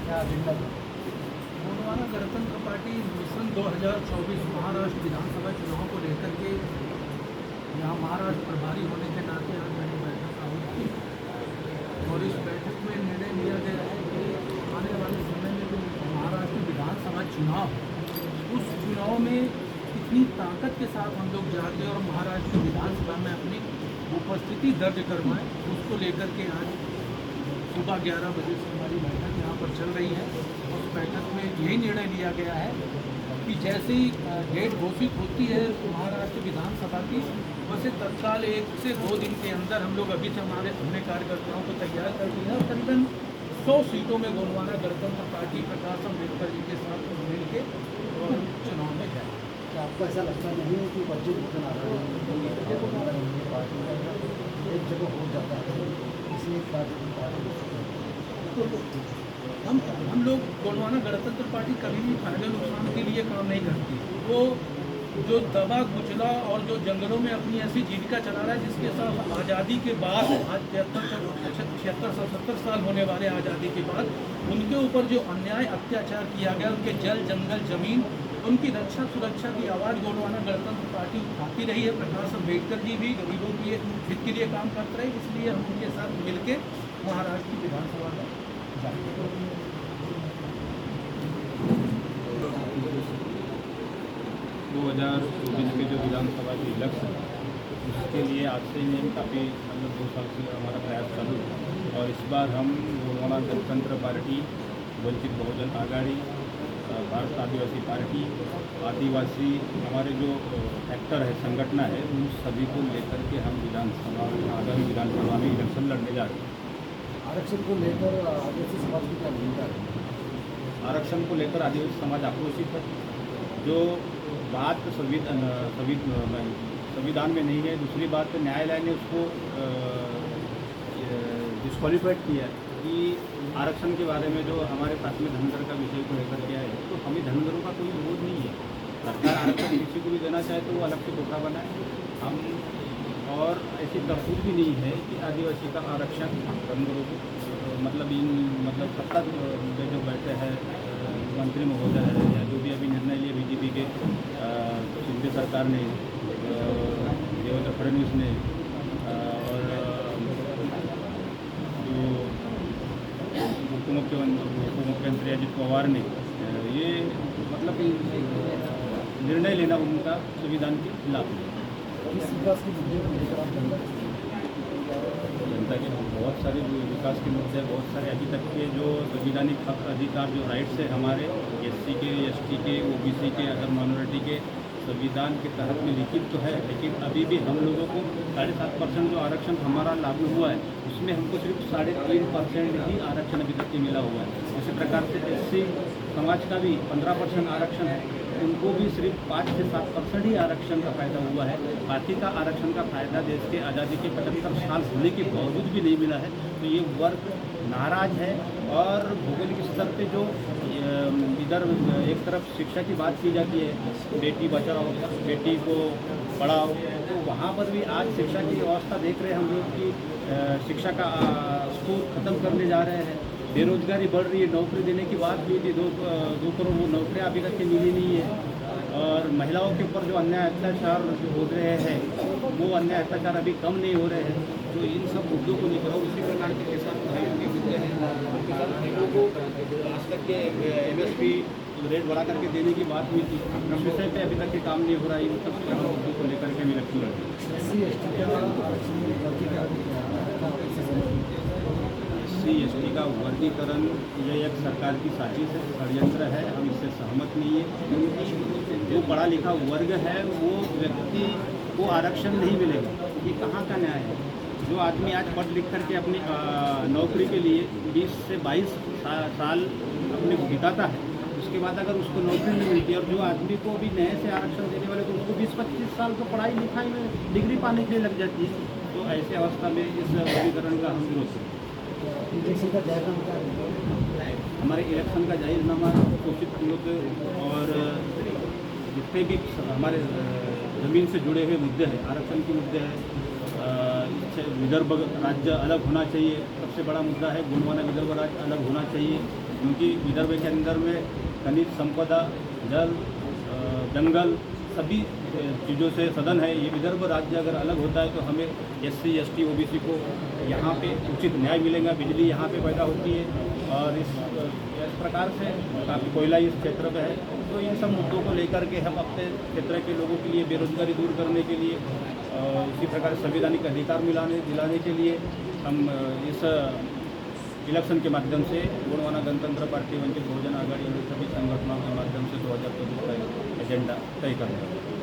क्या एजेंडा था? गोंडवाना गणतंत्र पार्टी मिशन 2024 महाराष्ट्र विधानसभा चुनाव को लेकर के यहाँ महाराष्ट्र प्रभारी होने के नाते आज मैंने बैठक आहूत की और इस बैठक में निर्णय लिया गया है कि आने वाले समय में जो महाराष्ट्र विधानसभा चुनाव, उस चुनाव में कितनी ताकत के साथ हम लोग जाके और महाराष्ट्र विधानसभा में अपनी उपस्थिति दर्ज करवाएं, उसको लेकर के आज सुबह 11 बजे से हमारी बैठक यहाँ पर चल रही है। उस बैठक में यही निर्णय लिया गया है कि जैसे ही डेट घोषित होती है महाराष्ट्र विधानसभा की, वैसे तत्काल 1 से 2 दिन के अंदर हम लोग अभी से अपने कार्यकर्ताओं को तैयार कर दिया है। करीबन 100 सीटों में गोंडवाना गणतंत्र पार्टी प्रकाश अम्बेडकर जी के साथ मिलकर और चुनाव में जाए। क्या आपको ऐसा लगता नहीं है कि बजट वचन आ रहा है पार्टी एक जगह हो जाता है, इसलिए हम लोग गोंडवाना गणतंत्र पार्टी कभी भी फायदे नुकसान के लिए काम नहीं करती। वो जो दबा कुचला और जो जंगलों में अपनी ऐसी जीविका चला रहा है जिसके साथ आज़ादी के बाद आज 76-77 साल होने वाले आज़ादी के बाद उनके ऊपर जो अन्याय अत्याचार किया गया, उनके जल जंगल जमीन, उनकी रक्षा सुरक्षा की आवाज़ गोंडवाना गणतंत्र पार्टी उठाती रही है। प्रकाश अम्बेडकर जी भी गरीबों की हित के लिए काम करते रहे, इसलिए हम उनके साथ मिलकर महाराष्ट्र की विधानसभा में जाएंगे। 2024 के जो विधानसभा के इलेक्शन है, उसके लिए आज से ही काफ़ी मतलब 2 साल से हमारा प्रयास चालू है। और इस बार हम गोंडवाना गणतंत्र पार्टी, वंचित बहुजन आघाड़ी, भारत आदिवासी पार्टी, आदिवासी हमारे जो एक्टर है, संगठन है, उन सभी को लेकर के हम विधानसभा आगामी विधानसभा में इलेक्शन लड़ने जा रहे हैं। आरक्षण को लेकर आदिवासी समाज की क्या भूमिका है? आरक्षण को लेकर आदिवासी समाज आक्रोशित है। जो बात संविधान में नहीं है, दूसरी बात न्यायालय ने उसको डिस्क्वालीफाइड किया है कि आरक्षण के बारे में जो हमारे पास में धनगर का विषय को लेकर के आए, तो हमें धनगरों का कोई विरोध नहीं है। सरकार आरक्षण किसी को भी देना चाहे तो वो अलग से कोटा बनाए। हम और ऐसी तरतूद भी नहीं है कि आदिवासी का आरक्षण धनगरों को मतलब सत्ता में जो बैठे हैं मंत्री महोदय है या जो भी अभी निर्णय लिए बीजेपी के शिंदे सरकार ने, देवेंद्र फडणवीस ने और जो उपमुख्यमंत्री अजित पवार ने, ये मतलब निर्णय लेना उनका संविधान के खिलाफ है। किस विकास के मुद्दे को लेकर आप जनता के बहुत सारे जो विकास के मुद्दे, बहुत सारे अभी तक के जो संविधानिक हक अधिकार जो राइट्स है हमारे SC के, ST के, OBC के, अदर माइनॉरिटी के, संविधान के तहत में लिखित तो है, लेकिन अभी भी हम लोगों को 7.5% जो आरक्षण हमारा लागू हुआ है, उसमें हमको सिर्फ 3.5% ही आरक्षण अभी तक के मिला हुआ है। इसी प्रकार से SC समाज का भी 15% आरक्षण है, उनको भी सिर्फ 5 से 7% ही आरक्षण का फायदा हुआ है। बाकी का आरक्षण का फायदा देश के आज़ादी के 75 साल होने के बावजूद भी नहीं मिला है। तो ये वर्ग नाराज है। और भौगोलिक स्तर पे जो इधर एक तरफ शिक्षा की बात की जाती है, बेटी बचाओ बेटी को पढ़ाओ, तो वहाँ पर भी आज शिक्षा की व्यवस्था देख रहे हैं हम लोग कि शिक्षा का स्कोर ख़त्म करने जा रहे हैं। बेरोजगारी बढ़ रही है, नौकरी देने की बात हुई थी 2 करोड़, वो नौकरियाँ अभी तक के मिली नहीं है। और महिलाओं के ऊपर जो अन्याय अत्याचार हो रहे हैं, वो अन्याय अत्याचार अभी कम नहीं हो रहे हैं। तो इन सब मुद्दों को लेकर उसी प्रकार के किसान भाइयों के मुद्दे हैं। किसान भाइयों को आज तक के MSP रेट बढ़ा करके देने की बात हुई थी, इस विषय पे अभी तक के काम नहीं हो रहा है। इन सब मुद्दों को लेकर के भी लक्ष्य SC/ST का वर्गीकरण ये एक सरकार की साजिश है, षड्यंत्र है। हम इससे सहमत नहीं है, क्योंकि जो पढ़ा लिखा वर्ग है वो व्यक्ति को आरक्षण नहीं मिलेगा। ये कहाँ का न्याय है? जो आदमी आज पढ़ लिख करके अपनी नौकरी के लिए 20 से 22 साल अपने बिताता है, उसके बाद अगर उसको नौकरी नहीं मिलती, और जो आदमी को अभी नए से आरक्षण देने वाले तो उसको 20-25 साल तो पढ़ाई लिखाई में डिग्री पाने के लिए लग जाती है। तो ऐसे अवस्था में इस वर्गीकरण का हम विरोध करते हैं। इलेक्शन का जायज़ा क्या है? हमारे इलेक्शन का जाहिरनामा घोषित लोग और जितने भी हमारे ज़मीन से जुड़े हुए मुद्दे हैं, आरक्षण के मुद्दे हैं, विदर्भ राज्य अलग होना चाहिए, सबसे बड़ा मुद्दा है। गोंडवाना विदर्भ राज्य अलग होना चाहिए। क्योंकि विदर्भ के अंदर में खनिज संपदा, जल, जंगल सभी चीज़ों से सदन है। ये विदर्भ राज्य अगर अलग होता है तो हमें SC, ST, OBC को यहाँ पे उचित न्याय मिलेगा, बिजली यहाँ पे पैदा होती है और इस प्रकार से काफ़ी कोयला इस क्षेत्र में है। तो इन सब मुद्दों को लेकर के हम अपने क्षेत्र के लोगों के लिए बेरोजगारी दूर करने के लिए, इसी प्रकार संवैधानिक अधिकार दिलाने के लिए हम इस इलेक्शन के माध्यम से गोंडवाना गणतंत्र पार्टी वंचित बहुजन आघाड़ी और सभी संगठनों के माध्यम से 2024 का एजेंडा तय करना है।